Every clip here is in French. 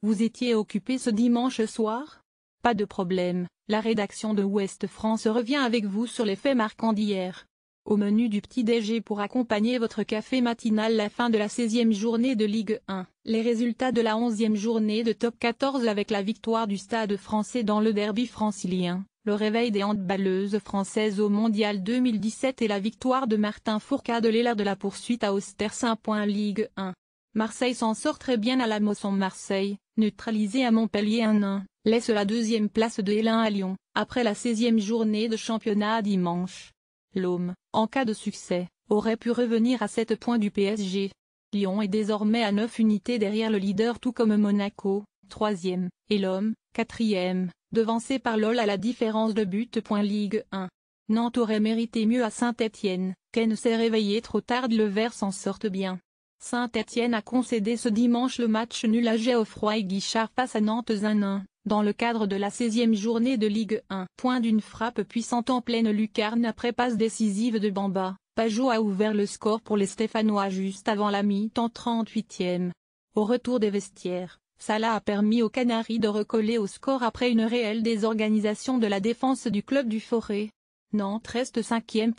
Vous étiez occupé ce dimanche soir? Pas de problème, la rédaction de Ouest France revient avec vous sur les faits marquants d'hier. Au menu du petit-déj pour accompagner votre café matinal, la fin de la 16e journée de Ligue 1, les résultats de la 11e journée de Top 14 avec la victoire du Stade français dans le derby francilien, le réveil des handballeuses françaises au Mondial 2017 et la victoire de Martin Fourcade l'élève de la poursuite à Ostersund. Ligue 1. Marseille s'en sort très bien à la Mosson. Marseille, neutralisé à Montpellier 1-1, laisse la deuxième place de L1 à Lyon, après la 16e journée de championnat dimanche. L'Ôme, en cas de succès, aurait pu revenir à 7 points du PSG. Lyon est désormais à 9 unités derrière le leader tout comme Monaco, 3e, et l'Homme, 4e, devancé par l'OL à la différence de but. Ligue 1. Nantes aurait mérité mieux à Saint-Étienne, Ken s'est réveillé trop tard. Le Vert s'en sortent bien. Saint-Étienne a concédé ce dimanche le match nul à Geoffroy-Guichard face à Nantes 1-1. Dans le cadre de la 16e journée de Ligue 1. Point d'une frappe puissante en pleine lucarne après passe décisive de Bamba, Pajot a ouvert le score pour les Stéphanois juste avant la mi-temps 38e. Au retour des vestiaires, Salah a permis aux Canaries de recoller au score après une réelle désorganisation de la défense du club du Forêt. Nantes reste 5e.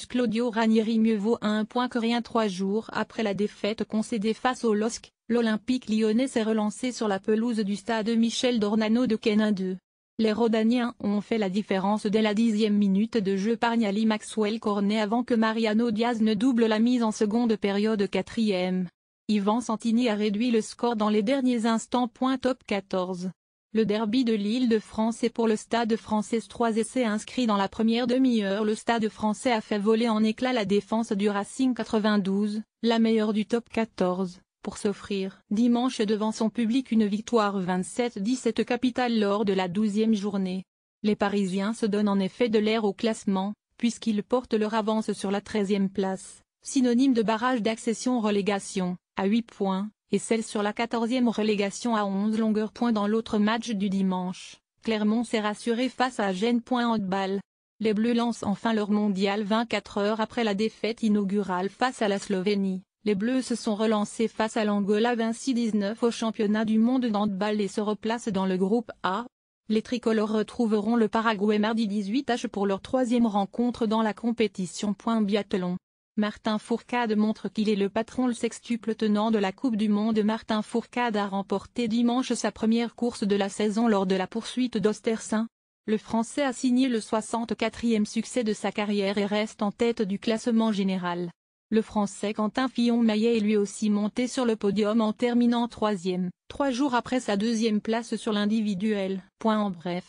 Claudio Ranieri mieux vaut 1 point que rien. 3 jours après la défaite concédée face au LOSC, l'Olympique lyonnais s'est relancé sur la pelouse du stade Michel Dornano de Cannes 2. Les Rodaniens ont fait la différence dès la 10e minute de jeu par Niali Maxwell Cornet avant que Mariano Diaz ne double la mise en seconde période. 4e. Yvan Santini a réduit le score dans les derniers instants. Top 14. Le derby de l'Île-de-France est pour le Stade français. 3 essais inscrits dans la première demi-heure. Le Stade français a fait voler en éclats la défense du Racing 92, la meilleure du Top 14. Pour s'offrir dimanche devant son public une victoire 27-17 capitale lors de la 12e journée. Les Parisiens se donnent en effet de l'air au classement, puisqu'ils portent leur avance sur la 13e place, synonyme de barrage d'accession-relégation, à 8 points, et celle sur la 14e relégation à 11 longueurs. Dans l'autre match du dimanche, Clermont s'est rassuré face à Gênes. Handball. Les Bleus lancent enfin leur mondial 24 heures après la défaite inaugurale face à la Slovénie. Les Bleus se sont relancés face à l'Angola 26-19 au championnat du monde d'handball et se replacent dans le groupe A. Les tricolores retrouveront le Paraguay mardi 18h pour leur 3e rencontre dans la compétition. Biathlon. Martin Fourcade montre qu'il est le patron. Le sextuple tenant de la Coupe du Monde Martin Fourcade a remporté dimanche sa première course de la saison lors de la poursuite d'Ostersund. Le Français a signé le 64e succès de sa carrière et reste en tête du classement général. Le Français Quentin Fillon-Maillet est lui aussi monté sur le podium en terminant 3e, 3 jours après sa 2e place sur l'individuel. En bref,